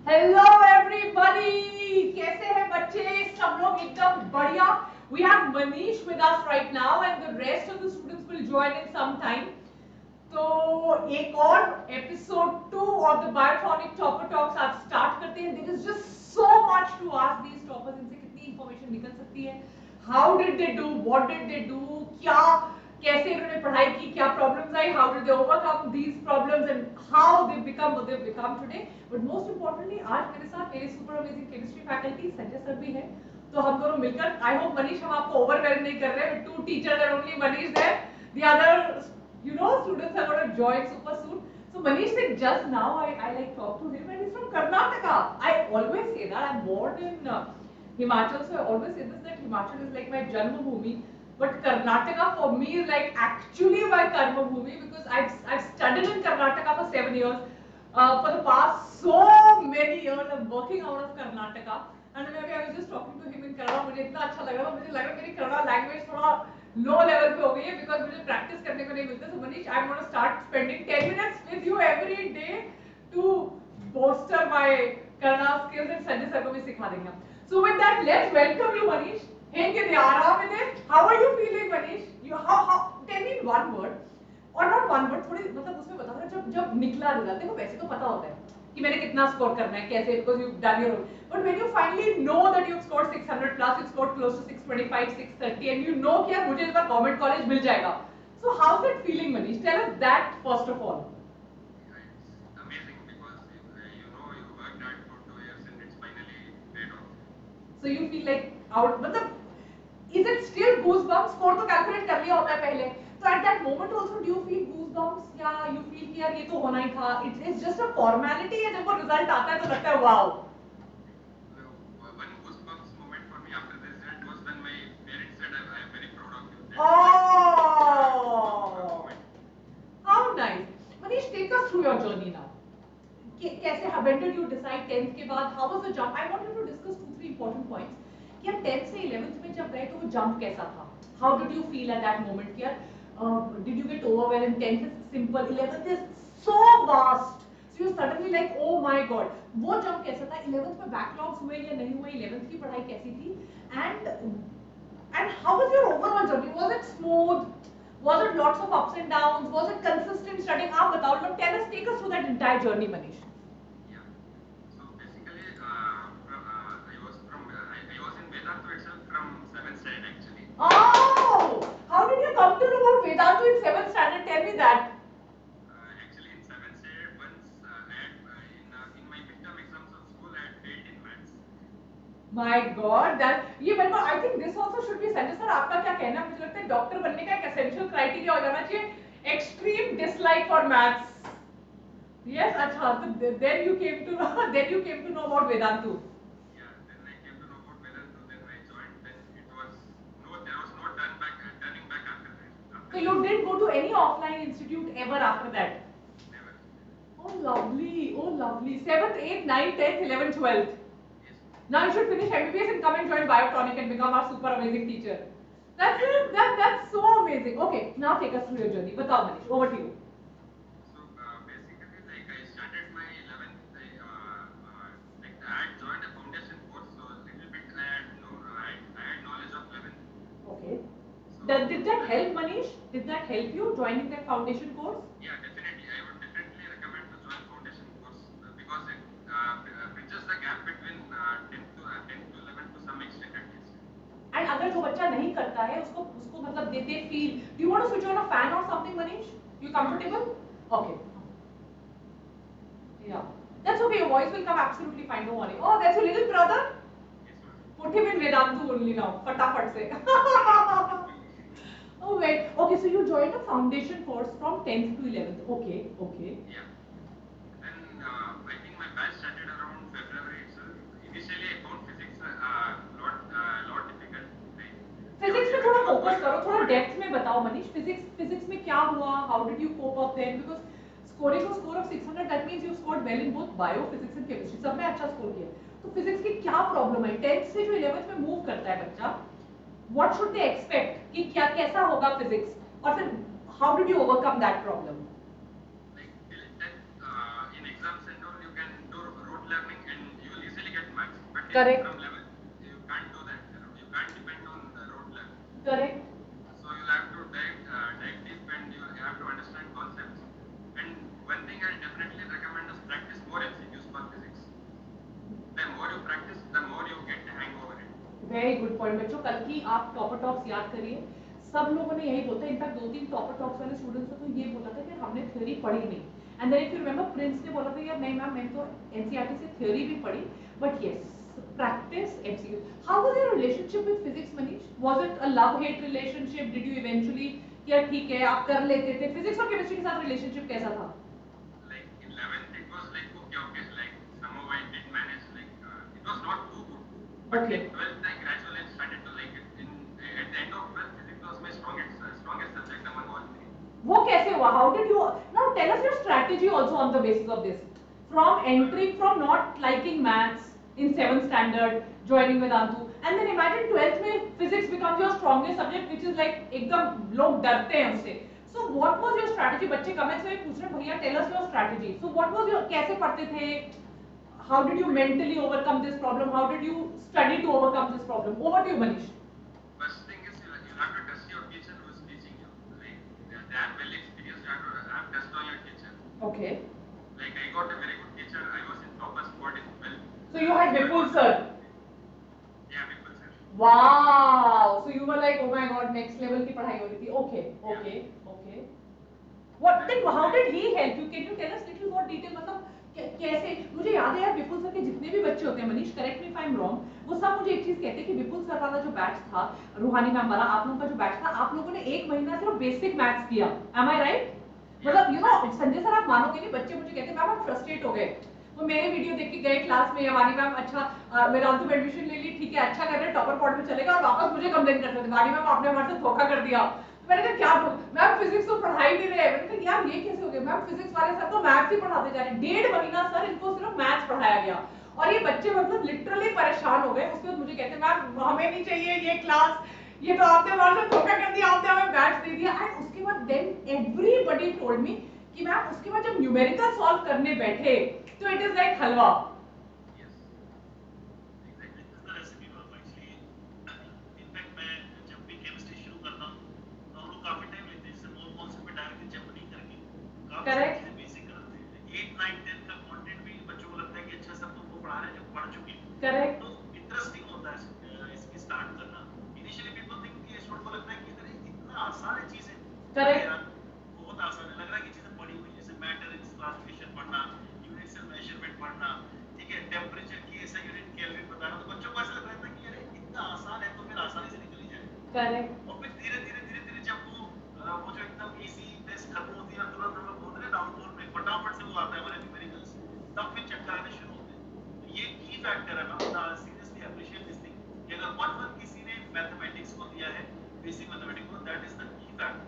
Hello everybody, कैसे हैं बच्चे? सब लोग एकदम बढ़िया. We have Manish with us right now and the rest of the students will join in some time. तो एक और episode 2 of the Biotonic Topper Talks आज start करते हैं. There is just so much to ask these toppers. इनसे कितनी information निकल सकती है? How did they do? What did they do? क्या कैसे इन्होंने पढ़ाई की, क्या problems I, how did they overcome these problems and how they become what they become today. But most importantly आज मेरे साथ मेरे super amazing chemistry faculty Sanjay sir भी है. तो हम दोनों मिलकर, आई होप मनीष हम आपको ओवरवेलम नहीं कर रहे. Two teachers and only Manish there. The other students are going to join super soon. So Manish said just now I like talk to him and he's from Karnataka. I always say that I'm born in Himachal, so I always say this, that Himachal is like my Janma Bhoomi. But Karnataka for me is like actually my Karma Bhumi, because I've studied in Karnataka for 7 years. For the past so many years I'm working out of Karnataka. And maybe I was just talking to him in Kannada. मुझे इतना अच्छा लग रहा था, मुझे लगा मेरी Kannada language थोड़ा लो लेवल पे हो गई है, because मुझे प्रैक्टिस करने को नहीं मिलता. So Manish, I'm going to start spending 10 minutes with you every day to bolster my Kannada skills, and Sanjay sir को भी सिखा देंगे. So with that, let's welcome you Manish. Hey, with it. How are you feeling, Manish? You how tell me in one word, or not one word, थोड़ी मतलब उसमें बता दो जब निकला रिजल्ट. देखो वैसे तो पता होता है कि मैंने कितना स्कोर करना है कैसे, because you've done your own. But when you finally know that you've scored 600 plus, you've scored close to 625, 630, and you know कि यार मुझे इस बार गवर्नमेंट कॉलेज मिल जाएगा. So how's that feeling, Manish? Tell us that first of all. It's amazing because you worked hard for 2 years and it's finally paid off. So you feel like out, मतलब is it still goosebumps? Score तो calculate कर लिया होता है पहले. So at that moment also do you feel goosebumps, या you feel कि यार ये तो होना ही था, it's just a formality, है जब वो रिजल्ट आता है तो लगता है wow. One goosebumps moment for me after the result was when my parents said, I am very proud of you. Oh, how nice. Manish, take us through your journey now. कैसे, when did you decide 10th के बाद, how was the jump? I want you to discuss 2-3 important points. कि यार 10th से 11th में जब गए तो वो jump कैसा था? How did you feel at that moment? कि यार did you get overwhelmed? 10th is simple, 11th is so vast. So you suddenly like, oh my god. वो jump कैसा था? 11th में backlogs हुए या नहीं हुए? 11th की पढ़ाई कैसी थी? And how was your overall journey? Was it smooth? Was it lots of ups and downs? Was it consistent studying? आप बताओ. Look, tell us, take us through that entire journey, Manish. Yeah. So basically, I was in Vedantu itself from 7th standard actually. Oh, how did you come to know about Vedantu in 7th standard? Tell me that. Actually, in 7th standard, once I had in my midterm exams of school, I had failed in maths. My God, that ये मेरे को, I think this also should be Sanjay sir. आपका क्या कहना है? मुझे लगता है डॉक्टर बनने का एक essential criteria हो जाना चाहिए, extreme dislike for maths. Yes, अच्छा. So then you came to know about Vedantu. Yeah, then I came to know about Vedantu. Then I joined. Then there was no turning back after that. So you didn't go to any offline institute ever after that? Never. Oh lovely, oh lovely. 7th, 8th, 9th, 10th, 11th, 12th. Yes. Now you should finish MBBS and come and join Biotonic and become our super amazing teacher. That's it. That's so amazing. Okay, now take us through your journey. Batao Manish, over to you. So basically, like I started my 11th, like I had joined a foundation course, so a little bit I had knowledge of 11th. Okay. So Did that help, Manish? Did that help you joining that foundation course? yeah, definitely, I would definitely recommend to join foundation course because it bridges the gap between 10th to 11th to some extent at least. And अगर जो बच्चा नहीं करता है उसको मतलब they feel. Do you want to switch on a fan or something, Manish? You comfortable? Okay. Yeah. That's okay. Your voice will come absolutely fine. Don't worry. Oh, that's your little brother. Yes, ma'am. Put him in Vedantu only now. Fatafat se. Oh wait. Okay, so you joined a foundation course from 10th to 11th. Okay, okay. Yeah. Then I think my batch started around February itself. Initially, I found physics lot difficult. Right? Physics में थोड़ा focus करो, थोड़ा depth में बताओ Manish. Physics में क्या हुआ? How did you cope up then? Because scoring a score of 600, that means you scored well in both bio, physics and chemistry. सब में अच्छा स्कोर किया. तो फिजिक्स की क्या प्रॉब्लम है? 10th से जो 11th में मूव करता है बच्चा, what should they expect? कि क्या कैसा होगा फिजिक्स? और फिर how did you overcome that problem? Like till 10th, in exams and all, you can do rote learning and Correct. from 11th, you can't do that. You can't depend on the rote level. Correct. So you'll have to dive deep, and you have to understand concepts. And one thing I definitely recommend is practice more MCQs for physics. The more you practice, the more you get the hang over it. Very good point बच्चों, कल की आप topper talks याद करिए, सब लोगों ने यही बोलता है, इनफैक्ट 2-3 टॉपर टॉक्स वाले स्टूडेंट्स को तो ये बोला था कि हमने थ्योरी पढ़ी नहीं, and then if you remember Prince ने बोला था यार नहीं मैम मैंने तो एनसीईआरटी से थ्योरी भी पढ़ी, but yes practice MCQ. How was your relationship with physics Manish? Was it a love hate relationship? Did you eventually क्या ठीक है आप कर लेते थे? फिजिक्स और केमिस्ट्री के साथ रिलेशनशिप कैसा था? Like in 11th, it was like okay, like somehow I did manage. Like it was not too good. But Okay. in 12th, I gradually started to like it. At the end of 12th, physics was my strongest subject among all three. वो कैसे हुआ? How did you now tell us your strategy also on the basis of this? From entering from not liking maths in 7th standard, joining Vedantu, and then imagine 12th में physics becomes your strongest subject, which is like एकदम लोग डरते हैं उससे. So what was your strategy? बच्चे comments में पूछ रहे हैं भैया tell us your strategy. So what was your कैसे पढ़ते थे? How did you mentally overcome this problem? How did you study to overcome this problem? Over to you, Manish. First thing is you have to trust your teacher who is teaching you. Like they are well experienced. You have to have trust on your teacher. Okay. Like I got a very good teacher. I was in topper squad in 12th. So you had Vipul sir. Yeah, Vipul sir. Wow. So you were like, oh my God, next level की पढ़ाई हो रही थी. Okay, okay, okay. What then? How did he help you? Can you tell us little more detail? मतलब कैसे? मुझे याद है यार विपुल सर के जितने भी बच्चे होते हैं, Manish correct me if I am wrong, वो सब मुझे एक चीज कहते हैं कि विपुल सर वाला जो बैच था, रूहानी मैम वाला, आप लोगों का जो बैच था, आप लोगों ने 1 महीना सिर्फ बेसिक मैथ्स किया. एम आई राइट? मतलब यू नो संजय सर आप मानोगे नहीं, बच्चे मुझे कहते हैं मैम हम फ्रस्ट्रेट हो गए, वो मेरे वीडियो देख के गए क्लास में, वानी मैम अच्छा वेदांतु में एडमिशन ले ली, ठीक है अच्छा कर रहे, टॉपर पॉड में चलेगा, और वापस मुझे कंप्लेन करते थे वानी मैम आपने हमारे साथ धोखा कर दिया. मैंने कहा क्या मैम फिजिक्स तो पढ़ा ही नहीं रहे. मैंने कहा यार ये कैसे हो गया? मैम फिजिक्स वाले सर तो मैथ्स ही पढ़ाते जा रहे हैं, 1.5 महीना सर इनको सिर्फ मैथ्स पढ़ाया गया, और ये बच्चे मतलब लिटरली परेशान हो गए. उसके बाद मुझे कहते मैम हमें नहीं चाहिए ये क्लास, ये तो आपने हमारे साथ धोखा कर दिया, आपने हमें बैच दे दिया. एंड उसके बाद देन एवरीबॉडी टोल्ड मी कि मैम उसके बाद जब न्यूमेरिकल सॉल्व करने बैठे तो it is like halwa. Correct. Correct. तो इंटरेस्टिंग होता है इसकी स्टार्ट करना. इनिशियली पीपल थिंक कि स्टूडेंट को लगता है कि अरे इतना आसान है चीजें. करेक्ट. बहुत आसान है, लग रहा है कि चीजें पढ़ी हुई, जैसे मैटर इन क्लासिफिकेशन पढ़ना, यूनिट्स एंड मेजरमेंट पढ़ना, ठीक है, टेंपरेचर की ऐसा यूनिट केल्विन बताना, तो बच्चों को ऐसा लग रहा है कि अरे इतना आसान है तो फिर आसानी से निकल ही जाए. करेक्ट. और फिर धीरे धीरे जब वो जो एकदम इजी टेस्ट खत्म होती है, तुरंत हम लोग बोलते हैं डाउनलोड में फटाफट से वो आता है हमारे न्यूमेरिकल्स, तब फिर चक्कर आने शुरू होते हैं. ये की फैक्टर है. मैं सीरियसली अप्रिशिएट दिस थिंग कि अगर 1 किसी ने मैथमेटिक्स को दिया है, बेसिक मैथमेटिक्स को, that is the key factor.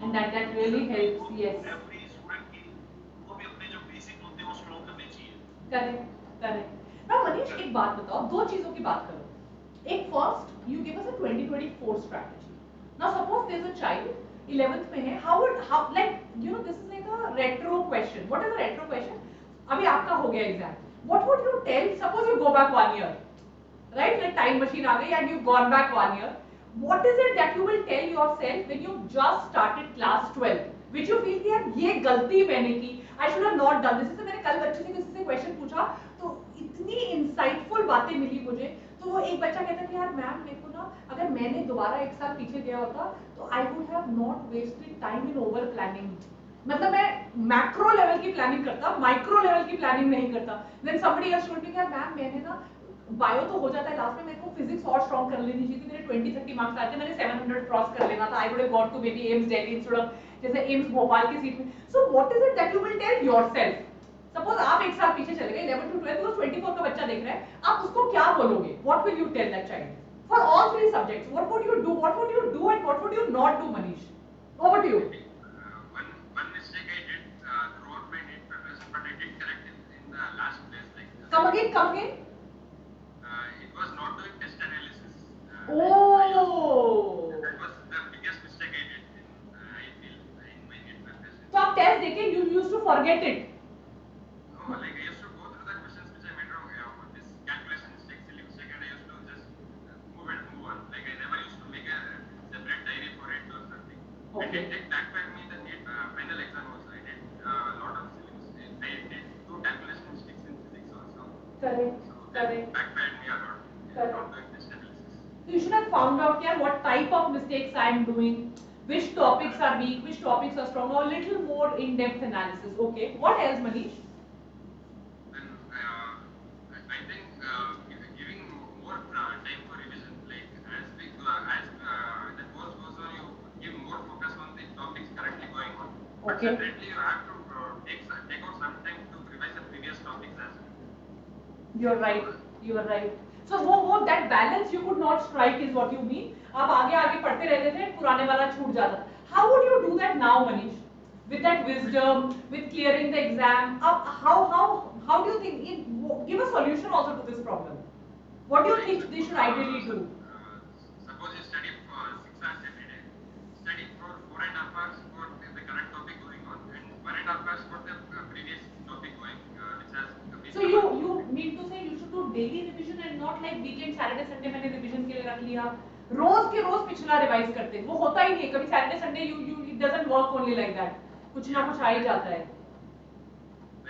And that really helps. Yes. Every student की उनको भी अपने जो बेसिक होते हैं वो स्ट्रॉन्ग करने चाहिए. करेक्ट. करेक्ट. नाउ मनीष एक बात बताओ, दो चीजों की बात करो. एक first you give us a 2024 strategy. Now suppose there is a child 11th में है, how like you know this is like a retro question. What is a retro question? अभी आपका हो गया exam, what would you tell? Suppose you go back 1 year, right? Like time machine आ गई and you've gone back 1 year. What is it that you will tell yourself when you just started class 12, which you feel कि यार ये गलती मैंने की, I should have not done this. जैसे मैंने कल बच्चे से किसी से क्वेश्चन पूछा तो इतनी इंसाइटफुल बातें मिली मुझे. तो वो एक बच्चा कहता कि यार मैम मेरे को ना अगर मैंने दोबारा 1 साल पीछे गया होता तो I would have not wasted time in over planning. मतलब मैं मैक्रो लेवल की प्लानिंग करता, माइक्रो लेवल की प्लानिंग नहीं करता. Then somebody else told me कि यार मैम मैंने ना बायो तो हो जाता है लास्ट में, मेरे को फिजिक्स और स्ट्रॉन्ग कर लेनी चाहिए थी, मेरे 20-30 मार्क्स आते, मैंने 700 क्रॉस कर लेना था. I would have got to maybe AIIMS Delhi instead of जैसे एम्स भोपाल की सीट में. So what is it that you will tell yourself? Suppose आप 1 साल पीछे चले गए, 11 to 12 वो 24 का बच्चा देख रहा है, आप उसको क्या बोलोगे? What will you tell that child for all 3 subjects? What would you do, what would you do and what would you not do? Manish, over to you. One mistake I did throughout my NEET preparation, but I did correct in the last place. Like Come again. It was not doing test analysis. Oh. That was the biggest mistake I did I feel in my NEET preparation. तो आप test देके you used to forget it. No, like I used to go through the questions which I made wrong. This calculation mistakes, ellipse Correct. So that Correct. backfired me a lot in Correct. not doing test analysis. So you should have found out here what type of mistakes I am doing, which topics are weak, which topics are strong, or a little more in-depth analysis. Okay. What else, Manish? Then I think giving more time for revision, like as the course goes on, you give more focus on the topics currently going on. But Okay. separately, you have to take out some time to revise the previous topics as well. You're right. You are right. So वो that balance you could not strike is what you mean. आप आगे आगे पढ़ते रहते थे, पुराने वाला छूट जाता. How would you do that now, Manish? With that wisdom, with clearing the exam, how do you think? Give a solution also to this problem. What do you think they should ideally do? Suppose you study for 6 hours every day. Study for 4.5 hours for the current topic going on, and 1.5 hours for the previous topic going, which has been So you mean to say you should do daily revision and not like weekend Saturday Sunday मैंने revision के लिए रख लिया. रोज के रोज पिछला revise करते हैं. वो होता ही नहीं है. कभी Saturday Sunday you it doesn't work only like that. कुछ ना कुछ आ ही जाता है.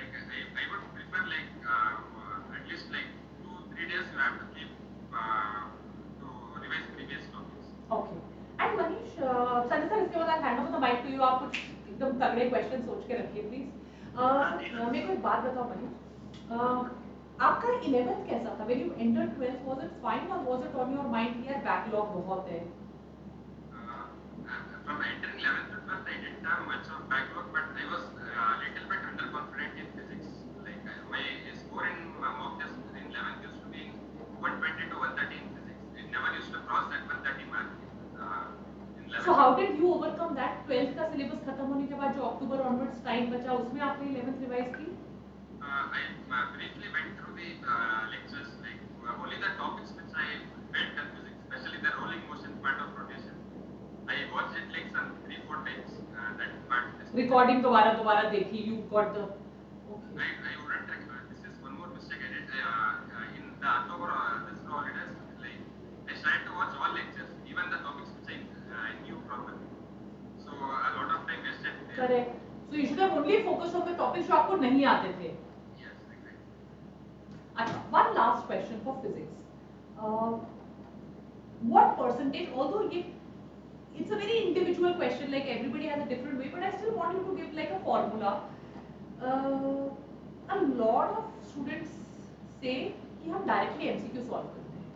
like I would prefer like at least like 2-3 days you have to keep to revise previous topics. Okay. And Manish, Sanjay sir इसके बाद hand over the mic to you. आप कुछ एकदम तगड़े क्वेश्चन सोच के रखिए प्लीज. मेरे को एक बात बताओ मनीष. आपका 11th कैसा था? When you entered 12th, was it fine or was it on your mind कि यार backlog बहुत है? From entering 11th to 12th, I didn't have much of backlog, but I was little bit underconfident in physics. Like my score in mock test in 11th used to be 120 to 130 in physics. It never used to cross that 130 mark in 11th. So how did you overcome that? 12th का syllabus खत्म होने के बाद जो अक्टूबर onwards time बचा उसमें आपने 11th revise की? I briefly went through the lectures, like only the topics which I felt confusing, especially the rolling motion part of rotation. I watched it like some 3-4 times. That part. Recording दोबारा देखी. You got the. Okay. I wouldn't. This is one more mistake I did. In the October this holidays, like I started to watch all lectures, even the topics which I knew properly. So a lot of time wasted there. Correct. So you should have only focused on the topics जो आपको नहीं आते थे. One last question for physics. What percentage, although it's a very individual question, like everybody has a different way, but I still want you to give like a formula. A lot of students say कि हम directly MCQ solve करते हैं.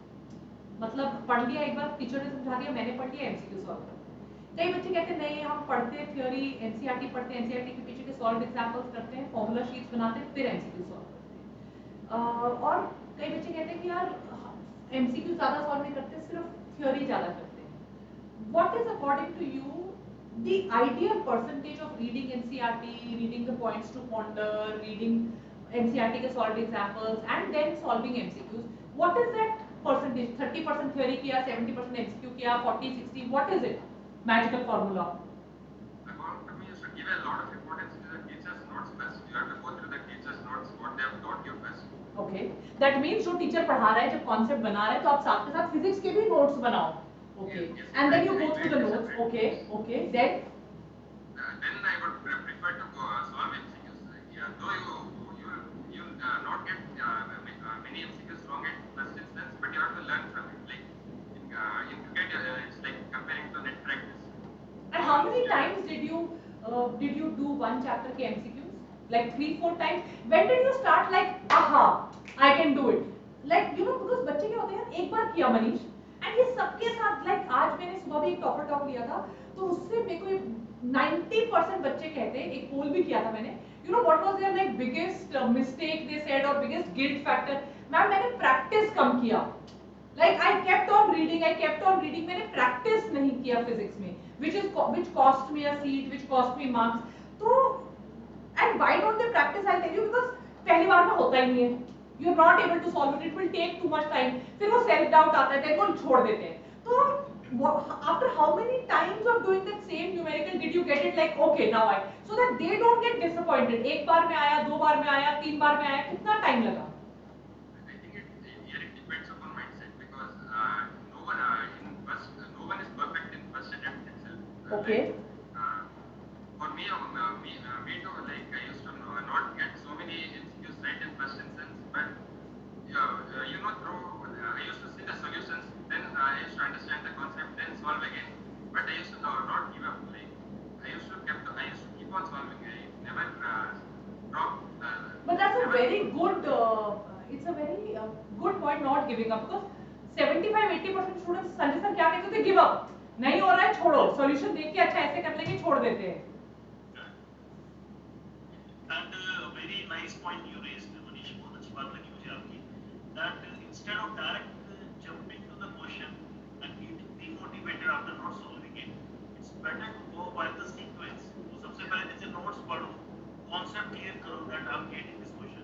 मतलब पढ़ लिया एक बार, teacher ने समझा दिया, मैंने पढ़ लिया, MCQ solve करते हैं. कई बच्चे कहते हैं नहीं हम पढ़ते हैं theory, NCERT पढ़ते हैं, NCERT के पीछे के solved examples करते हैं, formula sheets बनाते हैं, फिर MCQ solve. और कई बच्चे कहते हैं कि यार एमसीक्यू ज्यादा सॉल्व नहीं करते, सिर्फ थ्योरी ज्यादा करते हैं. What is according to you the ideal percentage of reading NCERT, reading the points to ponder, reading NCERT के solved examples and then solving MCQs? What is that percentage? 30% theory किया, 70% MCQ किया, 40-60, what is it? Magical formula. According to me, you should give a lot of importance to the teacher's notes first. You have to go through the teacher's notes, what they have taught you first. Okay, that means जो teacher पढ़ा रहा है, जब concept बना रहा है, तो आप साथ के साथ फिजिक्स के भी नोट्स बनाओ. Okay, and then you go through the notes. Okay, then I would prefer to solve MCQs. Yeah, though you not get many MCQs wrong at first instance, but you have to learn from it. Like in cricket, it's like comparing to net practice. And how many times did you do one chapter के MCQs? Like 3-4 times. When did you start like, aha, I can do it? Like because बच्चे क्या होते हैं, एक बार किया Manish, and ये सबके साथ like आज मैंने सुबह भी एक टॉपर टॉक लिया था, तो उससे मेरे को 90% बच्चे कहते हैं, एक पोल भी किया था मैंने. What was their like biggest mistake they said or biggest guilt factor? Ma'am मैंने practice कम किया. Like I kept on reading, मैंने practice नहीं किया physics में, which cost me a seat, which cost me marks. तो and why don't they practice? I'll tell you, because पहली बार में होता ही नहीं है. You are not able to solve it. It will take too much time. फिर वो self doubt आता है, then वो छोड़ देते हैं. तो after how many times of doing that same numerical did you get it like okay now I, so that they don't get disappointed. एक बार में आया, 2 बार में आया, 3 बार में आया, कितना टाइम लगा? I think it depends upon mindset, because no one is perfect in first attempt itself. Okay. For me too, like I used to not get so many MCQs right in first instance, but very good. It's a very good point not giving up because 75-80% students Sanjay sir क्या कहते थे give up नहीं हो रहा है छोड़ो solution देख के अच्छा ऐसे कर लेंगे छोड़ देते हैं. And a very nice point you raised, Manish, बहुत अच्छी बात लगी मुझे आपकी. That instead of direct jumping to the question and getting demotivated after not solving it, it's better to go by the sequence. तो सबसे पहले जैसे notes पढ़ो, concept clear करो that I'm getting this question.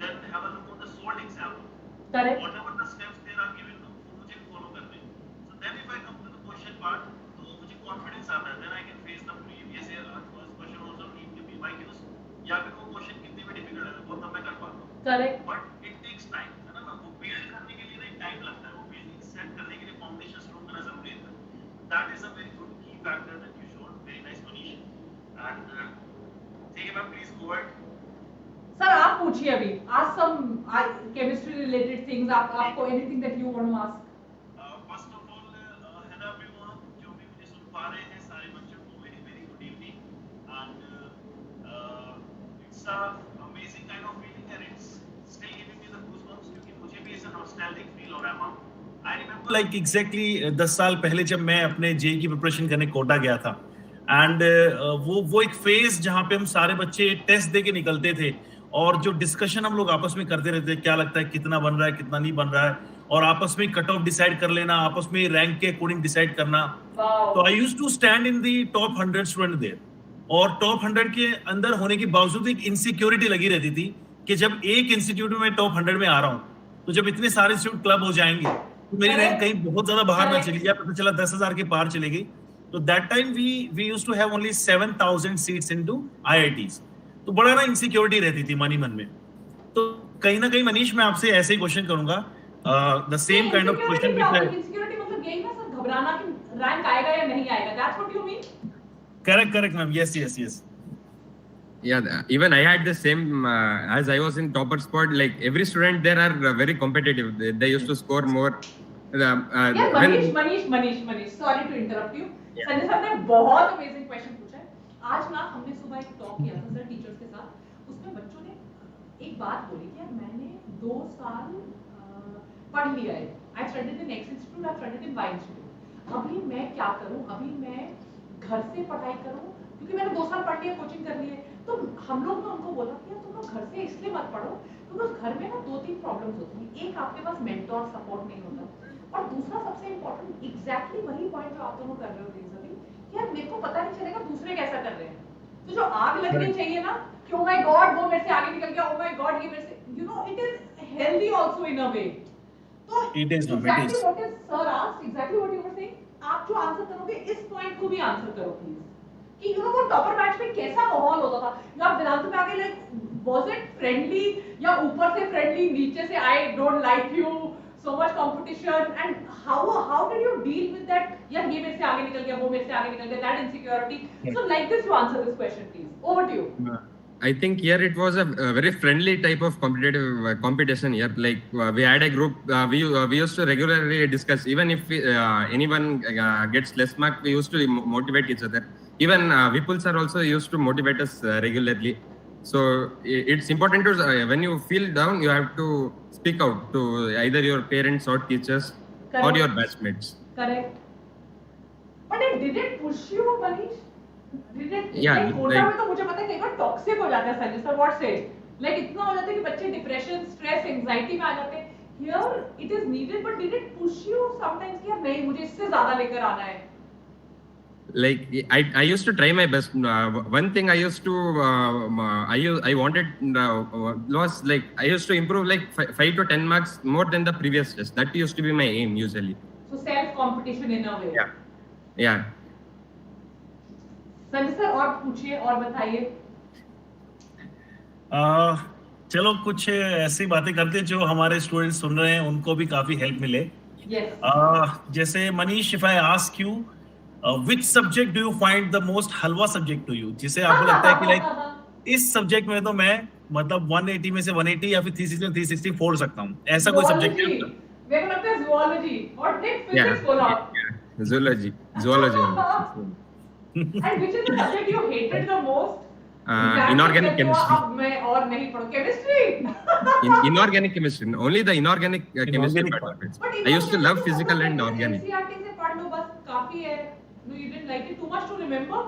Then have a look on the solved example. Correct. Whatever the steps there are given, वो मुझे follow करने. So then if I come to the question part, तो मुझे confidence आता है. Then I can face the previous year first question also need to be my cues. या फिर वो क्वेश्चन कितने भी डिफिकल्ट है वो तब मैं कर पाता हूँ. Correct. But it takes time है ना. वो बिल्ड करने के लिए ना टाइम लगता है. वो बिल्डिंग सेट करने के लिए फाउंडेशन स्ट्रोंग करना जरूरी है. That is a very good key factor that you showed. Very nice Manish. And ठीक है ma'am please go ahead. Sir आप पूछिए अभी आज सम केमिस्ट्री रिलेटेड थिंग्स आपको anything that you want to ask. First of all hello everyone जो भी मुझे सुन पा रहे हैं सारे बच्चों को very very good evening. And it's a amazing kind of feeling and it's still giving me the goosebumps क्योंकि मुझे भी ऐसा nostalgic feel हो रहा है. Ma'am I remember like exactly 10 साल पहले जब मैं अपने जेई की प्रिपरेशन करने कोटा गया था एंड वो एक फेज जहाँ पे हम सारे बच्चे टेस्ट दे के निकलते थे और जो डिस्कशन हम लोग आपस में करते रहते थे क्या लगता है कितना बन रहा है कितना नहीं बन रहा है और आपस में कट ऑफ डिसाइड कर लेना आपस में रैंक के अकॉर्डिंग डिसाइड करना. तो I used to stand in the top 100 student there और टॉप 100 के अंदर होने के बावजूद एक इनसिक्योरिटी लगी रहती थी कि जब एक इंस्टीट्यूट में मैं टॉप 100 में आ रहा हूँ तो जब इतने सारे इंस्टीट्यूट क्लब हो जाएंगे तो मेरी रैंक कहीं बहुत ज्यादा बाहर ना चली जाए. पता चला 10,000 के पार चली गई. तो that time we used to have only 7,000 seats into IITs. तो बड़ा ना इनसिक्योरिटी रहती थी मन ही मन में. तो कहीं ना कहीं मनीष मैं आपसे ऐसे ही क्वेश्चन करूंगा the same kind of question which है. इंसिक्योरिटी मतलब यही ना सर घबराना कि रैंक आएगा या नहीं आएगा. That's what you mean. Correct, ma'am. Yes. Yeah, even I had the same as I was in topper spot. Like every student there are very competitive. They used to score more. Manish sorry to interrupt you. Sanjay sir ने बहुत amazing question पूछा है. आज ना हमने सुबह एक talk किया था सर टीचर्स के साथ. उसमें बच्चों ने एक बात बोली कि यार मैंने 2 साल पढ़ लिया है. I studied in X institute, I studied in Y institute. अभी मैं क्या करूं. अभी मैं घर से पढ़ाई करूं क्योंकि मैंने 2 साल पढ़ लिया कोचिंग कर ली है. तो हम लोग ने उनको बोला कि तुम लोग घर से इसलिए मत पढ़ो क्योंकि घर में ना 2-3 प्रॉब्लम्स होती हैं. एक आपके पास मेंटर सपोर्ट नहीं होता और दूसरा सबसे इंपॉर्टेंट एग्जैक्टली वही पॉइंट जो आप दोनों कर रहे हो सभी कि यार मेरे को पता नहीं चलेगा दूसरे कैसा कर रहे हैं. तो जो आग लगनी चाहिए ना कि ओ माय गॉड वो मेरे से आगे निकल गया, ओ माय गॉड ये मेरे से you know it is healthy also in a way. तो exactly what is sir asked exactly what you were saying. आप जो आंसर करोगे इस पॉइंट को भी आंसर करो प्लीज कि यू नो वो टॉपर बैच में कैसा माहौल होता था. जो आप वेदांतु में आगे लाइक वाज इट फ्रेंडली या ऊपर से फ्रेंडली नीचे से I don't like you so much competition and how did you deal with that. यार ये मेरे से आगे निकल गया वो मेरे से आगे निकल गया that insecurity. So like this you answer this question please. Over to you. I think here it was a very friendly type of competitive competition here. Like we had a group. We used to regularly discuss. Even if anyone gets less mark, we used to motivate each other. Even Vipul sir also used to motivate us regularly. So it's important to when you feel down, you have to speak out to either your parents or teachers. Correct. Or your batchmates. Correct. But did it push you, Manish? Did it? Yeah. Like Kota में तो मुझे पता है कई बार toxic हो जाता है Sanjay sir. What say? Like इतना हो जाता है कि बच्चे डिप्रेशन, स्ट्रेस, एंजाइटी में आ जाते हैं. Here it is needed, but did it push you sometimes कि यार नहीं मुझे इससे ज्यादा लेकर आना है. Like I used to try my best. One thing I used to I wanted was like I used to improve like 5 to 10 marks more than the previous test. That used to be my aim usually. So self competition in a way. Yeah. Sanjay sir और पूछिए और बताइए. चलो कुछ ऐसी बातें करते हैं जो हमारे स्टूडेंट्स सुन रहे हैं उनको भी काफी हेल्प मिले. जैसे Manish, if I ask you which subject do you find the most halwa subject to you, जिसे आपको लगता है कि लाइक इस सब्जेक्ट में तो मैं मतलब 180 में से 180 या फिर 360 में 360 फोड़ सकता हूँ. ऐसा कोई सब्जेक्ट है? मेरे को लगता है zoology और टेक फिजिक्स बोला. Zoology. And which is the subject you hated the most? inorganic chemistry. अब मैं और नहीं पढ़ूं chemistry. Inorganic chemistry, only the inorganic chemistry Inorganic part of it. But I used to love inorganic physical and मतलब organic. NCERT से पढ़ लो बस काफी है. No, you didn't like it too much to remember.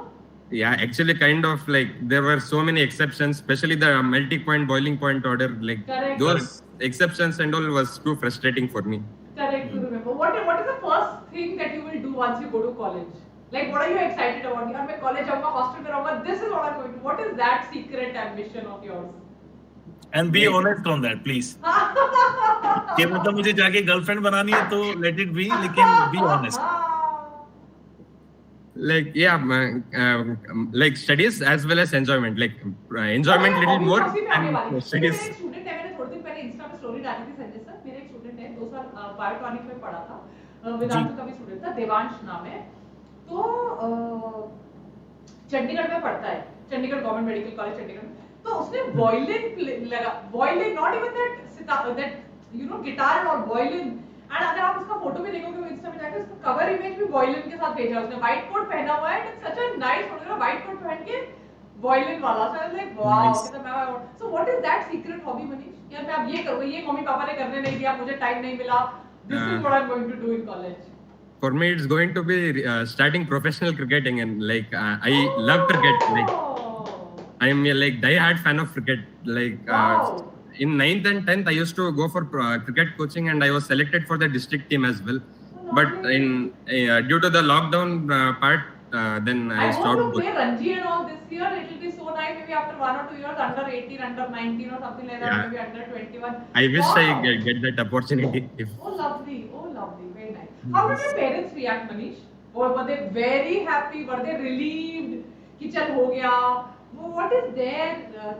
Yeah, actually, kind of like there were so many exceptions, especially the multi-point, boiling point order. Like Correct. those exceptions and all was too frustrating for me. Correct to remember. What is the first thing that you will do once you go to college? Like what are you excited about? यार मैं college जाऊँगा, hostel में रहूँगा. This is what I'm going to. What is that secret ambition of yours? And be honest on that, please. कि मतलब मुझे जाके girlfriend बनानी है तो let it be, लेकिन be honest. Like yeah, like studies as well as enjoyment. Like enjoyment little more and studies. मेरे एक स्टूडेंट है, मैंने थोड़ी देर पहले इंस्टा पे स्टोरी डाली थी संजय सर. मेरे एक स्टूडेंट है, 2 साल बायोटॉनिक में पढ़ा था. वेदांतु का भी स्टूडेंट था, देवांश नाम है. तो चंडीगढ़ में पढ़ता है, Chandigarh government medical college Chandigarh में. तो उसने वायलिन लगा, violin, not even that you know guitar और वायलिन. एंड अगर आप उसका फोटो भी देखोगे इंस्टा पे जाके, उसका कवर इमेज भी वायलिन के साथ भेजा है उसने. व्हाइट कोट पहना हुआ है, it's such a nice photo. White coat पहन के वायलिन वाला. So I was like wow. So what is that secret hobby Manish? यार मैं अब ये करूंगा, ये मम्मी पापा ने करने नहीं दिया, मुझे टाइम नहीं मिला. This is what I am going to do in college. For me, it's going to be starting professional cricketing, and like I love cricket. Like I am a like die-hard fan of cricket. Like in 9th and 10th, I used to go for cricket coaching, and I was selected for the district team as well. But in due to the lockdown part, then I stopped. I want to play Ranji and all this year. It will be so nice. Maybe after 1 or 2 years, under 18, under 19, or something like that. Yeah. Maybe under 21. I wish wow. I get that opportunity. If Oh, lovely. Oh, lovely. Very nice. How did your parents react, Manish? Or were they very happy? Were they relieved? कि चल हो गया. What is their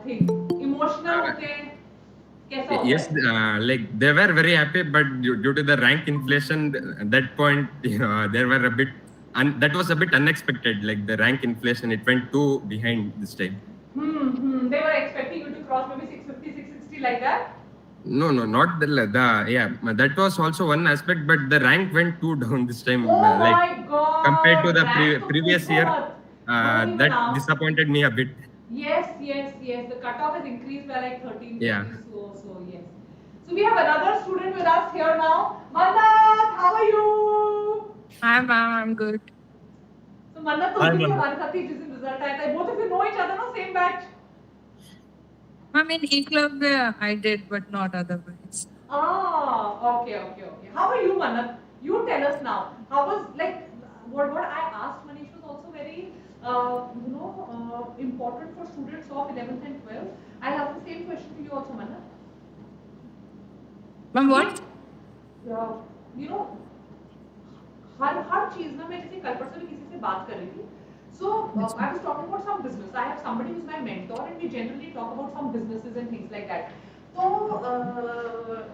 thing? Emotional होते हैं? कैसा होता yes, है? like they were very happy, but due to the rank inflation, at that point, there were a bit, and that was a bit unexpected. Like the rank inflation, it went too behind this time. They were expecting you to cross maybe 650, 660 like that. No, not the yeah. That was also one aspect, but the rank went too down this time. Oh like my God! compared to the Rank previous to year, Not that even disappointed me a bit. Yes. The cutoff has increased by like 13. Yeah. So yes. So we have another student with us here now. Mannat, how are you? Hi ma'am, I'm good. So Mannat, Hi, तुम भी Mannat. हमारे साथ ही जिस दिन result आया था. Both of you know each other, no? Same batch. I mean, E-Club I did, but not otherwise. Okay. How are you, Mannat? You tell us now. How was like what I asked Manish was also very important for students of 11th and 12th. I have the same question to you also, Mannat. Ma'am, what? हर चीज ना मैं जैसे कल परसों भी किसी से बात कर रही थी. So I was talking about some business. I have somebody who's my mentor, and we generally talk about some businesses and things like that. तो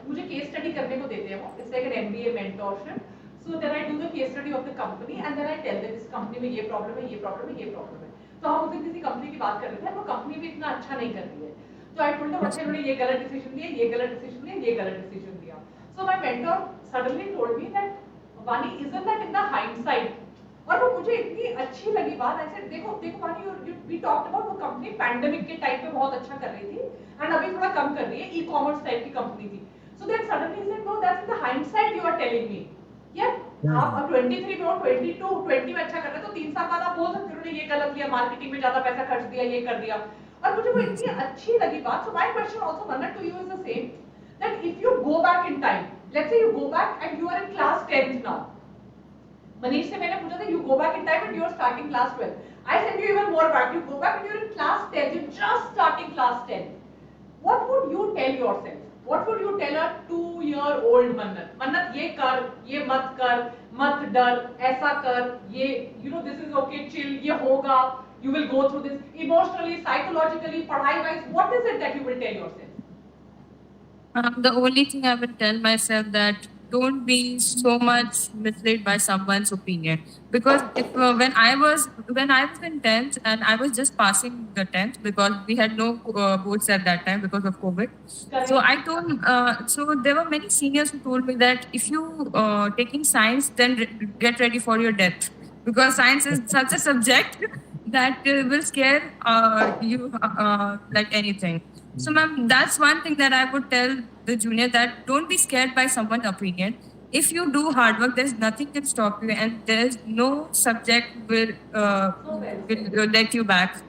मुझे case study करने को देते हैं वो. It's like an MBA mentorship. So then I do the case study of the company, and then I tell them इस company में ये problem है, ये problem है, ये problem है. तो हम उस दिन किसी company की बात कर रहे थे. वो company भी इतना अच्छा नहीं कर रही है. तो I told them अच्छा उन्होंने ये गलत decision लिया, ये गलत decision लिया, ये गलत decision लिया. So my mentor suddenly told me that Vani, isn't that in the hindsight? और वो मुझे इतनी अच्छी लगी बात. ऐसे देखो वानी, we talked about वो कंपनी पैंडेमिक के टाइम पे बहुत अच्छा कर रही थी एंड अभी थोड़ा कम कर रही है. ई कॉमर्स टाइप की कंपनी थी. So then suddenly he said no, that's in the hindsight you are telling me. यार आप 23 में हो, 22 20 में अच्छा कर रहे हो, तो 3 साल बाद आप बोल सकते हो उन्होंने ये गलत किया, मार्केटिंग में ज्यादा पैसा खर्च दिया, ये कर दिया. और मुझे वो इतनी अच्छी लगी बात. So my question also Mannat to you is the same, that if you go back in time, let's say you go back and you are in class 10th now. Manish से मैंने पूछा था you go back in time and you are starting class 12. I send you even more back. You go back and you are in class 10. You're just starting class 10. What would you tell yourself? What would you tell a 2-year-old Mannat? Mannat ये कर, ये मत कर, मत डर, ऐसा कर, ये this is okay, chill, ये होगा, you will go through this emotionally, psychologically, पढ़ाई wise. What is it that you will tell yourself? The only thing I will tell myself that don't be so much misled by someone's opinion, because if when I was in 10th and I was just passing the 10th because we had no boards at that time because of COVID. Correct. So I told so there were many seniors who told me that if you taking science, then get ready for your death, because science is such a subject that will scare you like anything. So, ma'am, that's one thing that I would tell the junior, that don't be scared by someone's opinion. If you do hard work, there's nothing can stop you, and there's no subject will let you back.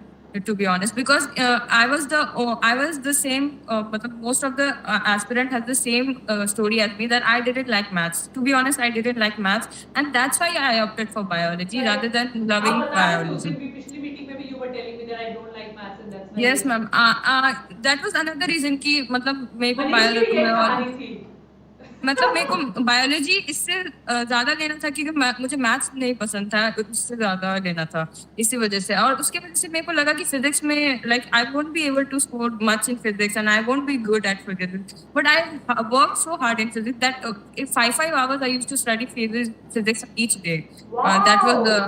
To be honest, because I was the same. But most of the aspirant has the same story as me, that I didn't like maths. To be honest, I didn't like maths, and that's why I opted for biology rather than loving आप बता रहे थे उस दिन biology. भी, पिछली meeting में भी you were telling me that I don't like maths and that's why. Yes, ma'am. That was another reason कि मतलब मेरे को मनीष की भी यही कहानी बायोलॉजी थी. मतलब मेरे को बायोलॉजी इससे ज्यादा लेना था, क्योंकि मुझे मैथ्स नहीं पसंद था, उससे ज्यादा लेना था इसी वजह से। और उसके वजह से मेरे को लगा कि फिजिक्स में like I won't be able to score much in physics and I won't be good at physics, but I work so hard in physics that in 5 hours I used to study physics each day. That was the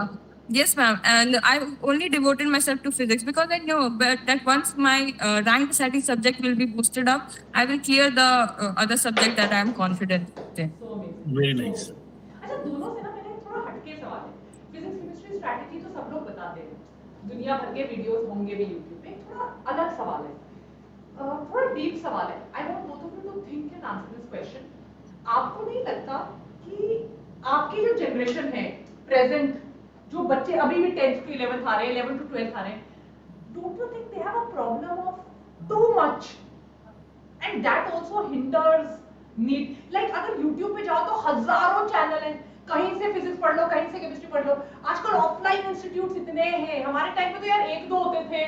Yes, ma'am. And I only devoted myself to physics because I know that once my rank setting subject will be boosted up, I will clear the other subject that I am confident in. So amazing. Very nice. अच्छा, दोनों से ना मेरा एक थोड़ा हटके सवाल है. फिजिक्स केमिस्ट्री स्ट्रैटेजी तो सब लोग बताते हैं, दुनिया भर के वीडियोस होंगे भी यूट्यूब पे. थोड़ा अलग सवाल है, थोड़ा डीप सवाल है. I want both of you to think and answer this question. आपको नहीं लगता कि आपकी जो जनरेशन है प्रेजेंट, जो बच्चे अभी भी 10th to 11th आ रहे हैं, 11th to 12th आ रहे हैं, don't you think they have a problem of too much and that also hinders need? Like अगर YouTube पे जाओ तो हजारों चैनल हैं, कहीं से फिजिक्स पढ़ लो, कहीं से केमिस्ट्री पढ़ लो. आजकल ऑफलाइन इंस्टीट्यूट्स इतने हैं. हमारे टाइम पे तो यार एक दो होते थे,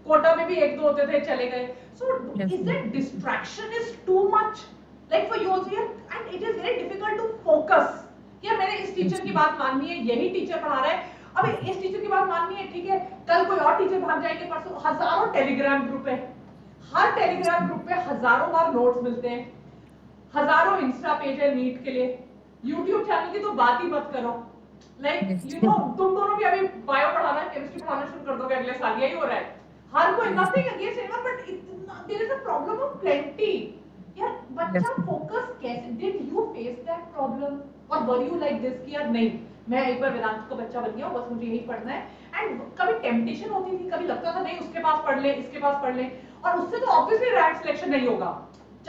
कोटा में भी एक दो होते थे, चले गए. So is that distraction is too much like for you here, and it is very difficult to focus. या मैंने इस टीचर की बात माननी है, यही टीचर पढ़ा रहा है, अबे इस टीचर की बात माननी है, ठीक है, कल कोई और टीचर भाग जाएंगे, परसों हजारों टेलीग्राम ग्रुप है, हर टेलीग्राम ग्रुप पे हजारों बार नोट्स मिलते हैं, हजारों इंस्टा पेज है नीट के लिए, यूट्यूब चैनल की तो बात ही मत करो. लाइक यू नो, तुम दोनों भी अभी बायो पढ़ाना है, केमिस्ट्री पढ़ाना शुरू कर दोगे अगले साल, यही हो रहा है. हर कोई nothing against anyone, but there is a problem of plenty. यार बच्चा फोकस कैसे, did you face that problem और वर यू लाइक दिस कि यार नहीं, मैं एक बार वेदांत का बच्चा बन गया हूं, बस मुझे यही पढ़ना है. एंड कभी टेम्पटेशन होती थी, कभी लगता था नहीं उसके पास पढ़ ले, इसके पास पढ़ ले, और उससे तो ऑब्वियसली रैंक सिलेक्शन नहीं होगा.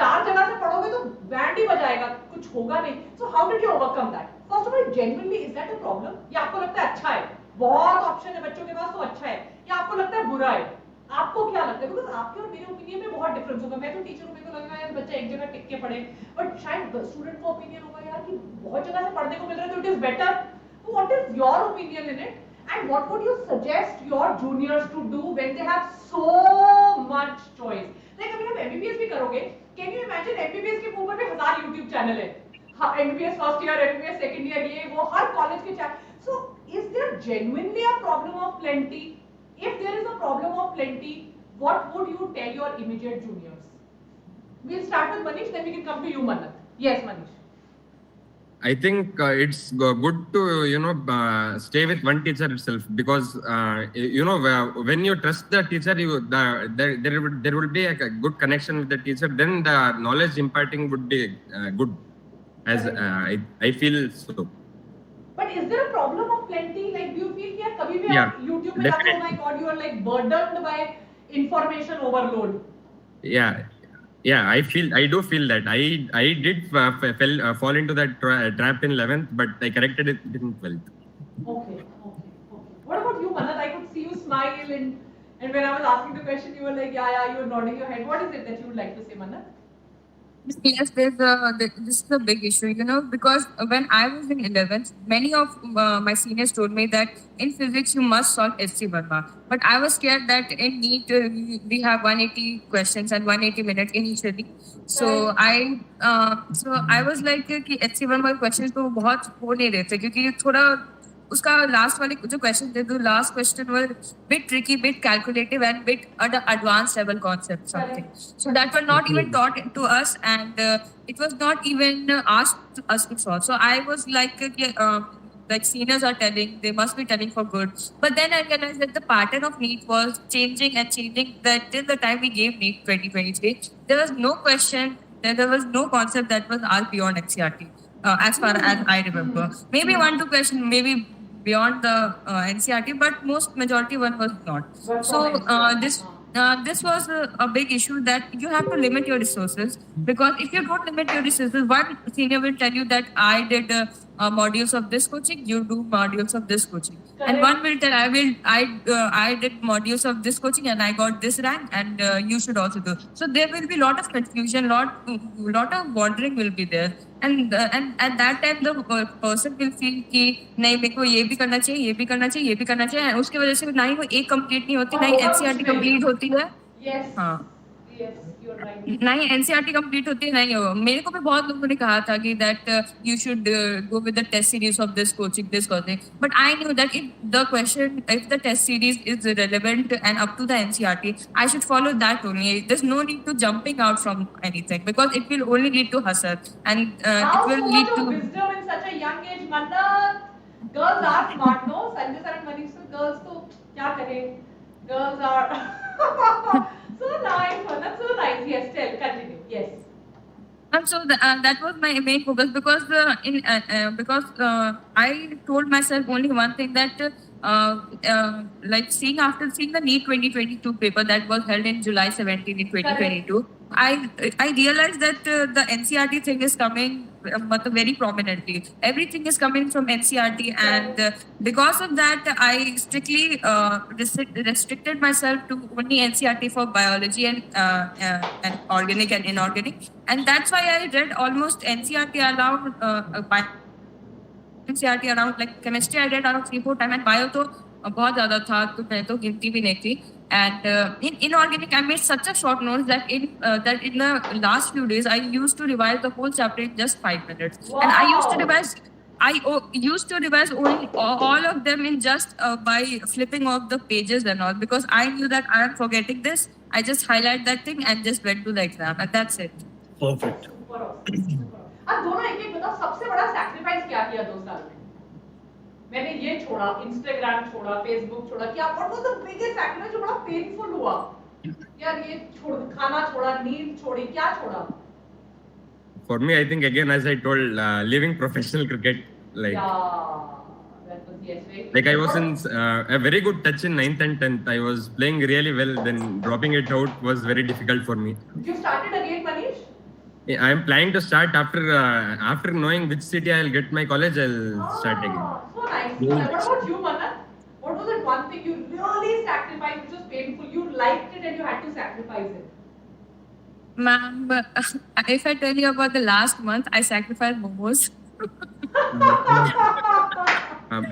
4 जगह से पढ़ोगे तो बैंड ही बजाएगा, कुछ होगा नहीं. So how did you overcome that? First of all, genuinely is that a problem, या आपको लगता है अच्छा है, बहुत ऑप्शन है बच्चों के पास तो अच्छा है, या आपको लगता है बुरा है? आपको क्या लगता है? बिकॉज़ आपके और मेरे ओपिनियन में बहुत डिफरेंस होगा. मैं तो टीचर हूं, मेरे को लगेगा यार बच्चा एक जगह टिक के पढ़े, बट शायद स्टूडेंट का ओपिनियन होगा यार कि बहुत जगह से पढ़ने को मिल रहा है तो it is better. What is your opinion in it, and what would you suggest your juniors to do when they have so much choice? Like अभी आप एमबीबीएस भी करोगे, कैन यू इमेजिन एमबीबीएस के ऊपर भी 1000 YouTube चैनल है. हाँ, MBBS first year, MBBS second year, ये वो हर कॉलेज के channel. So is there genuinely a problem of plenty? If there is a problem of plenty, what would you tell your immediate juniors? We'll start with Manish, then we can come to you, Manat. Yes, Manish. I think it's good to stay with one teacher itself, because when you trust the teacher, there will be a good connection with the teacher. Then the knowledge imparting would be good, as I feel so. But is there a problem of plenty? Like, do you feel that kabhi bhi Yeah, aap YouTube mein jaate, oh my God, you are like burdened by information overload? Yeah, I do feel that I did fall into that trap in 11th, but I corrected it in 12th. Okay. What about you, Manat? I could see you smile, and when I was asking the question, you were like, yeah, you were nodding your head. What is it that you would like to say, Manat? Yes, this is a big issue, because when I was in 11th, many of my seniors told me that in physics you must solve HC Verma. But I was scared that in NEET we have 180 questions and 180 minutes initially. So I was like कि HC Verma questions तो बहुत हो नहीं रहे थे, क्योंकि थोड़ा उसका लास्ट वाले जो क्वेश्चन थे, the last question were bit tricky, bit calculative, and bit advanced level concept something. So that were not even taught to us, and it was not even asked to us to solve. So I was like seniors are telling, they must be telling for good. But then I realized that the pattern of NEET was changing and changing. That till the time we gave NEET 2023, there was no question, there was no concept that was asked beyond NCERT. As far as I remember, maybe 1-2 questions, maybe beyond the NCRT, but most majority one was not. But So from NCRT, this was a big issue that you have to limit your resources, because if you don't limit your resources, one senior will tell you that I did modules of this coaching, you do modules of this coaching, and one will tell I did modules of this coaching and I got this rank, and you should also do. So there will be lot of confusion, lot of wandering will be there, and at that time the person will feel कि नहीं मेरे को ये भी करना चाहिए, ये भी करना चाहिए, ये भी करना चाहिए, and उसकी वजह से ना ही वो एक कंप्लीट नहीं होती, ना ही NCRT कंप्लीट होती है. yes, हाँ, yes, you're right. ना ही NCRT कंप्लीट होती है, ना ही हो. मेरे को भी बहुत लोगों ने कहा था कि that you should go with the test series of this coaching, but I knew that if the test series is relevant and up to the NCRT, I should follow that only. There's no need to jumping out from anything, because it will only lead to hustle, and How it will so lead much of to. wisdom in such a young age, Mannat? Girls are smart, no? Sanjay sir and Manish sir, girls तो क्या करें? Girls are so nice, Mannat, so nice. Yes, tell, continue. Yes. So that was my main focus, because I told myself only one thing, that like after seeing the NEET 2022 paper that was held in July 17 in 2022, I realized that the NCRT thing is coming very prominently. Everything is coming from NCRT, and because of that, I strictly restricted myself to only NCRT for biology and organic and inorganic, and that's why I read almost NCRT around. NCRT around, like chemistry I read around 3-4 times, and bio तो बहुत ज़्यादा था, तो मैं तो गिनती भी नहीं थी. And in inorganic I made such a short notes that in the last few days I used to revise the whole chapter in just 5 minutes. Wow. And I used to revise only all of them in just by flipping off the pages and all, because I knew that I am forgetting this. I just highlight that thing and just went to the exam, and that's it. Perfect. Super awesome. Super awesome. अब दोनों एक एक बताओ, सबसे बड़ा sacrifice क्या किया 2 साल में? मैंने ये छोड़ा, इंस्टाग्राम छोड़ा, फेसबुक छोड़ा, क्या what was the biggest sacrifice जो बड़ा पेनफुल हुआ? यार ये छोड़, खाना छोड़ा, नींद छोड़ी, क्या छोड़ा? For me, I think again, as I told, leaving professional cricket, like Yeah, that was yes, right? like I was in a very good touch in 9th and 10th. I was playing really well. Then dropping it out was very difficult for me. You started again, Manish? I am planning to start after knowing which city I'll get my college. I'll start again. So nice. So, what about you, Mannat? What was that one thing you really sacrificed, which was painful? You liked it and you had to sacrifice it. Ma'am, if I tell you about the last month, I sacrificed momos.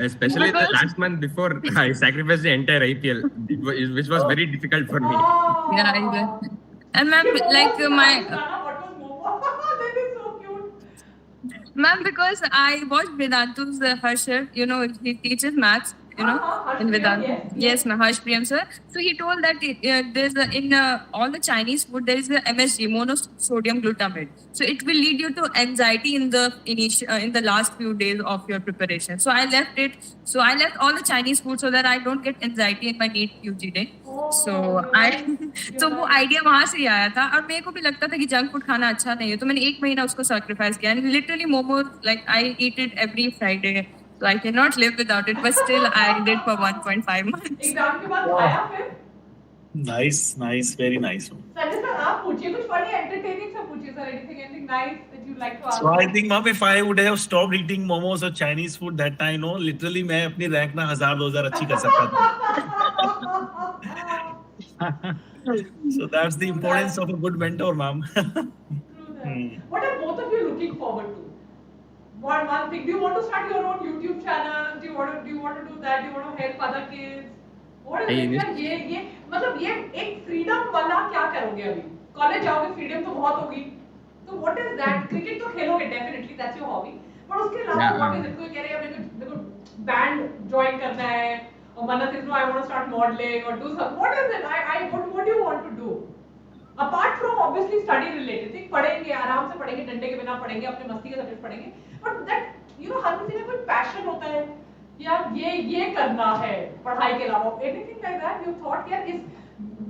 Especially the last month before, I sacrificed the entire IPL, which was very difficult for me. Yeah, and ma'am, like my. What was momo? That is so cute. Ma'am, because I watched Vedantu's Harsher, he teaches maths, in Vedantu. Yes, ma'am, Harsh Priyam sir. So he told that there's in all the Chinese food, there is the MSG, monosodium glutamate. So it will lead you to anxiety in the last few days of your preparation. So I left it. So I left all the Chinese food so that I don't get anxiety in my NEET UG day. तो वो idea वहां से ही आया था, और मेरे को भी लगता था कि जंक फूड खाना अच्छा नहीं है, तो मैंने 1 महीना उसको सैक्रिफाइस किया. And literally momo, like I eat it every Friday, so I cannot live without it, but still I did for 1.5 months. Exam के बाद खाया फिर? Nice, very nice. Sanjay sir, आप पूछिए कुछ फनी एंटरटेनिंग सा पूछिए sir. Anything nice that you like to ask? So I think, ma'am, if I would have stopped eating momos or Chinese food that time, no, literally मैं अपनी rank ना 1000-2000 अच्छी कर सकता था. So that's the importance of a good mentor, ma'am. True that. What are both of you looking forward to? One thing. Do you want to start your own YouTube channel? Do you want to do that? Do you want to help other kids? What is it? यार ये मतलब ये एक freedom वाला क्या करोगे अभी? College जाओगे, freedom तो बहुत होगी. So what is that? Cricket तो खेलोगे definitely, that's your hobby. But उसके अलावा what is it? कोई कह रहा है मेरे को band join करना है, और Mannat is no, I want to start modeling or do something. What is it? What do you want to do? Apart from obviously study related thing, पढ़ेंगे आराम से पढ़ेंगे, डंडे के बिना पढ़ेंगे, अपने मस्ती के सब्जेक्ट पढ़ेंगे. But that हर किसी में कोई passion होता है, यार ये करना है पढ़ाई के अलावा. Anything like that you thought यार इस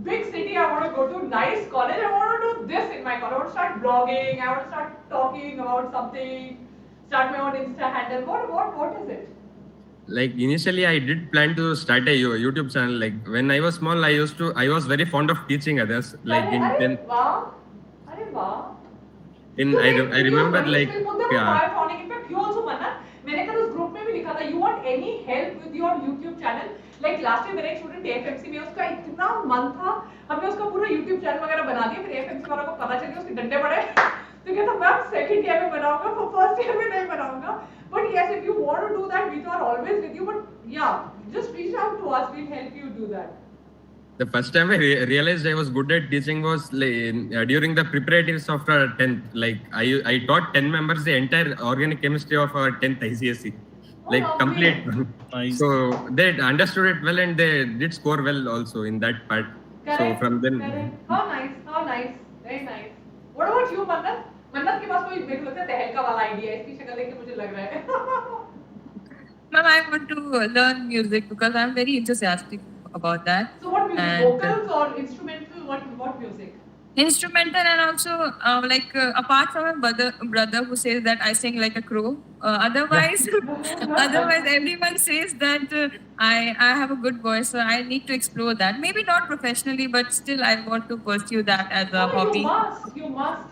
big city I want to go to nice college, I want to do this in my college, I want to start blogging, I want to start talking about something, start my own Insta handle. What is it? Like initially, I did plan to start a YouTube channel. Like when I was small, I was very fond of teaching others. Like अरे in अरे 10th, वाह अरे वाह in तो make I videos remember Manish like will put them on Biotonic. In fact, you also Manna. मैंने कल उस group में भी लिखा था you want any help with your YouTube channel like last year मेरा एक स्टूडेंट AFMC में उसका इतना मन था हमने उसका पूरा YouTube चैनल वगैरह बना दिया फिर AFMC वालों को पता चल गया उसके डंडे पड़े तो कहता मैम सेकंड ईयर में बनाऊंगा तो फर्स्ट ईयर में नहीं बनाऊंगा but yes if you want to do that we are always with you but yeah just reach out to us we'll help you do that. the first time I realized I was good at teaching was like, during the preparatories of our 10th. Like I taught 10 members the entire organic chemistry of our 10th ICSE. Like lovely. complete. Nice. So they understood it well and they did score well also in that part. Correct, So from then. correct. How nice, very nice. What about you, Mannat? मन्नत के पास कोई मेरे को लगता है तहलका वाला idea है इसकी शक्ल देख के मुझे लग रहा है Ma'am, I want to learn music because I'm very enthusiastic about that. So what music? And, Vocals or instrumental? What music? Instrumental and also apart from my brother who says that I sing like a crow. Otherwise, otherwise everyone says that I have a good voice, so I need to explore that. Maybe not professionally, but still I want to pursue that as a hobby. You must.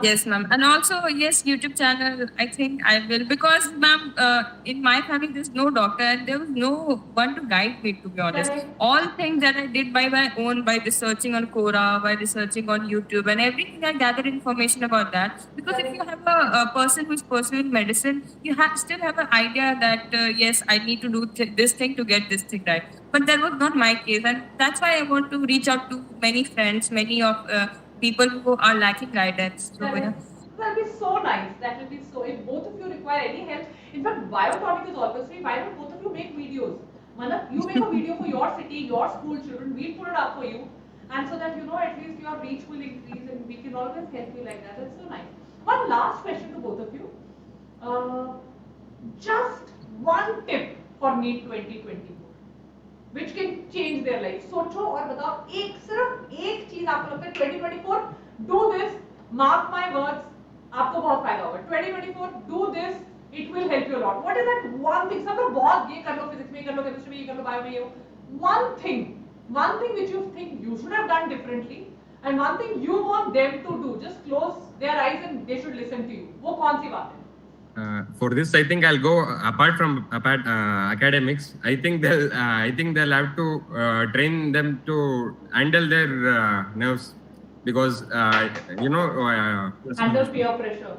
Yes, ma'am. And also, yes, YouTube channel, I think I will. Because, ma'am, in my family, there's no doctor and there was no one to guide me, to be honest. Correct. All things that I did by my own, by researching on Quora, by researching on YouTube, and everything I gathered information about that. Because if you have a person who's pursuing medicine, you still have an idea that, yes, I need to do this thing to get this thing right. But that was not my case. And that's why I want to reach out to many friends, many of people who are lacking guidance. So, yeah. That will be so nice. That will be so. If both of you require any help, in fact, Biotonic is always free. Why don't both of you make videos? Manat, you make a video for your city, your school children. We'll put it up for you, and so that you know at least your reach will increase, and we can always help you like that. That's so nice. One last question to both of you. Just one tip for NEET 2024. Which can change their life. सोचो और बताओ सिर्फ एक चीज आपको लगता है 2024 do this, mark my words, आपको बहुत फायदा होगा. 2024 do this, it will help you a lot. What is that one thing? सब लोग बहुत ये कर लो फिजिक्स में, ये कर लो केमिस्ट्री में, ये कर लो बायो में, ये one thing which you think you should have done differently, and one thing you want them to do. Just close their eyes and they should listen to you. वो कौन सी बात है? For this, I think I'll go apart from academics. I think they'll have to train them to handle their nerves because Handle peer pressure.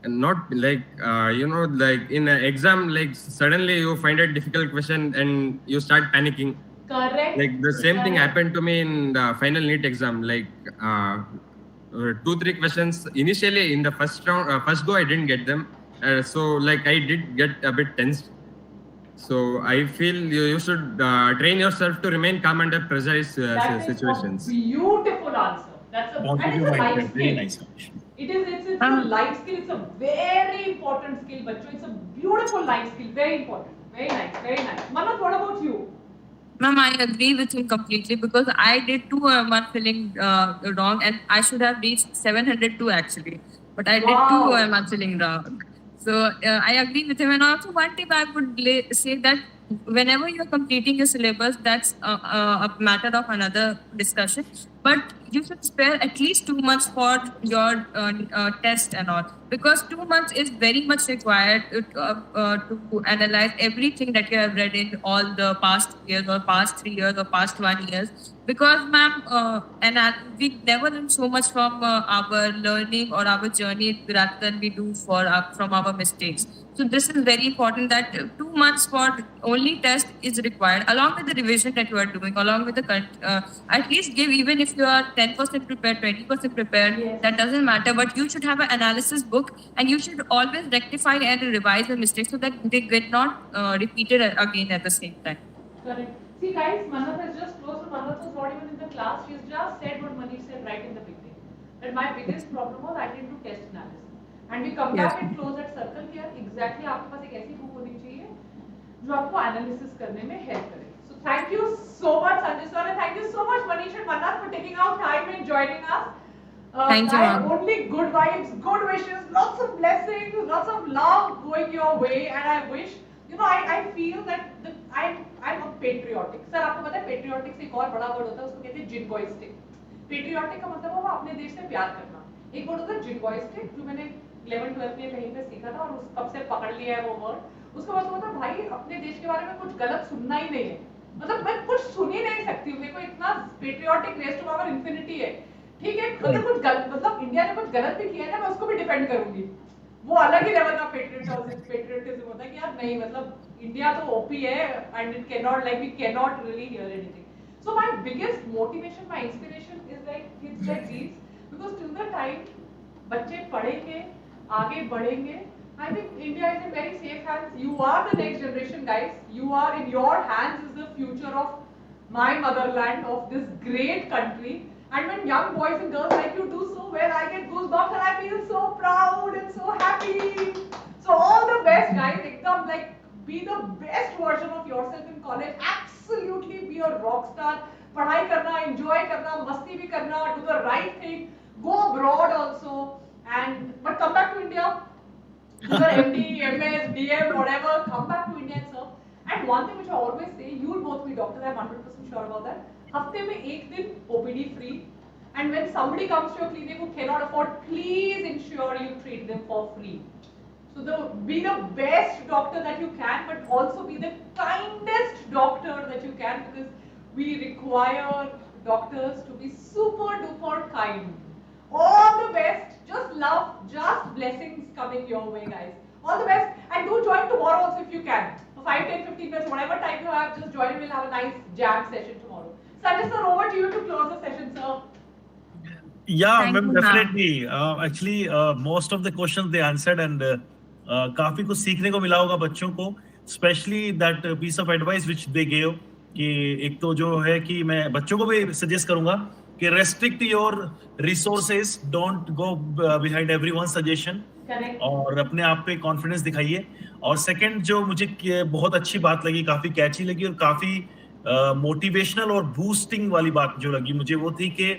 not like like in an exam, like suddenly you find a difficult question and you start panicking. Correct. Like the same thing happened to me in the final NEET exam. Like 2-3 questions initially in the first round, first go I didn't get them. So like I did get a bit tensed. So I feel you should train yourself to remain calm under pressurized situations. A beautiful answer. That's a life skill. Very nice. It's a life skill. It's a very important skill, bachcho. It's a beautiful life skill. Very important. Very nice. Manat, what about you? Ma'am, I agree with him completely because I did 2 OMR filling wrong and I should have reached 702 actually. But I did 2 OMR filling wrong. So I agree with him. And also one tip I would say that whenever you're completing your syllabus, that's a matter of another discussion. But you should spare at least 2 months for your test and all. Because 2 months is very much required to analyze everything that you have read in all the past years or past 3 years or past 1 year. Because ma'am, we never learn so much from our learning or our journey rather than we do from our mistakes. So this is very important that 2 months for only test is required along with the revision that you are doing, along with the at least give, even if you are 10% prepared, 20% prepared, Yes. that doesn't matter, but you should have an analysis book and you should always rectify and revise the mistakes so that they get not repeated again at the same time. Correct. See guys, Manat has just closed. Manat was not even in the class. She's just said what Manish said right in the beginning. That my biggest problem was I didn't do test analysis. And we come back and close that circle here. Exactly आपके पास एक ऐसी book होनी चाहिए जो आपको analysis करने में help करे. So thank you so much Sanjay sir and thank you so much Manish and Manat for taking out time and joining us. Thank you, ma'am. Only good vibes, good wishes, lots of blessings, lots of love going your way, and I wish you know, I feel that I'm a patriotic. Sir, आपको पता है patriotic से एक और बड़ा word होता है, उसको कहते हैं jingoistic. Patriotic का मतलब होगा अपने देश से प्यार करना. एक word होता है jingoistic, जो मैंने 11th-12th में कहीं पे सीखा था और उस कब से पकड़ लिया है वो word. उसका मतलब होता है भाई अपने देश के बारे में कुछ गलत सुनना ही नहीं है. मतलब मैं कुछ सुन ही नहीं सकती हूँ. मेरे को इतना patriotic raised to power infinity है. ठीक है, अगर कुछ गलत मतलब इंडिया ने कुछ गलत भी किया है ना, मैं उसको भी डिफेंड करूंगी. वो अलग ही लेवल का पेट्रियटिज्म होता है कि यार नहीं मतलब इंडिया तो ओपी है and it can not like we can not really hear anything. So my biggest motivation, my inspiration is like kids like these, because till the time बच्चे पढ़ेंगे, आगे बढ़ेंगे, I think India is in very safe hands. You are the next generation, guys. You are in your hands is the future of my motherland, of this great country. And when young boys and girls like you do so well, I get goosebumps and I feel so proud and so happy. So all the best, guys. Ekdam, like be the best version of yourself in college. Absolutely be a rock star. पढ़ाई करना, enjoy करना, मस्ती भी करना, do the right thing, go abroad also, and but come back to India. Do your MD, MS, DM, whatever. Come back to India and serve. And one thing which I always say, you'll both be doctors. I'm 100% sure about that. हफ्ते में एक दिन OPD free. And when somebody comes to your clinic who cannot afford, please ensure you treat them for free. So be the best doctor that you can, but also be the kindest doctor that you can, because we require doctors to be super duper kind. All the best. Just love, just blessings coming your way, guys. All the best. And do join tomorrow also if you can. For 5, 10, 15 minutes, whatever time you have, just join. We'll have a nice jam session tomorrow. Sanjay sir, over to you to close the session, sir. Yeah, Thank ma'am, you, ma'am. definitely. Actually, most of the questions they answered, and काफी कुछ सीखने को मिला होगा बच्चों को, especially that piece of advice which they gave, कि एक तो जो है कि मैं बच्चों को भी सजेस्ट करूंगा कि restrict your resources, don't go behind everyone's suggestion, Correct. और अपने आप पे कॉन्फिडेंस दिखाइए. और सेकंड जो मुझे बहुत अच्छी बात लगी, काफी कैची लगी और काफी मोटिवेशनल और बूस्टिंग वाली बात जो लगी मुझे वो थी कि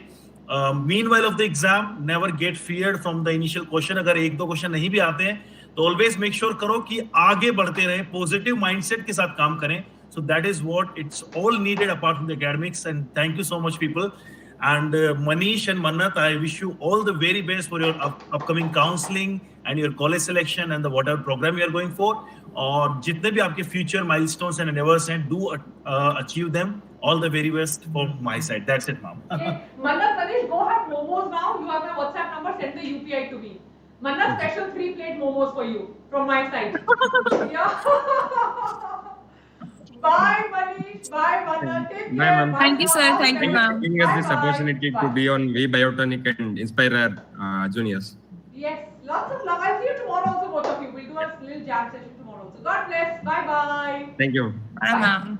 meanwhile of the exam never get feared from the initial question. अगर एक दो क्वेश्चन नहीं भी आते हैं तो ऑलवेज मेक श्योर करो कि आगे बढ़ते रहे, पॉजिटिव माइंडसेट के साथ काम करें. So that is what it's all needed apart from the academics. And thank you so much, people. And Manish and Mannat, I wish you all the very best for your upcoming counseling and your college selection and the whatever program you are going for. और जितने भी आपके future milestones and endeavors हैं, do achieve them. All the very best from my side. That's it, ma'am. Mannat, Manish, go have momos now. You have my WhatsApp number. Send the UPI to me. Mannat, special 3-plate momos for you from my side. Yeah. Bye, Manish. Bye, Mannat. Take Bye, care. ma'am. Thank you, sir. Thank you, ma'am. Giving us this opportunity to be on V Biotonic and inspire our juniors. Yes, lots of love. I'll see you tomorrow also, both of you. We'll do a little jam session tomorrow also. God bless. Bye-bye. Thank you. Bye, ma'am.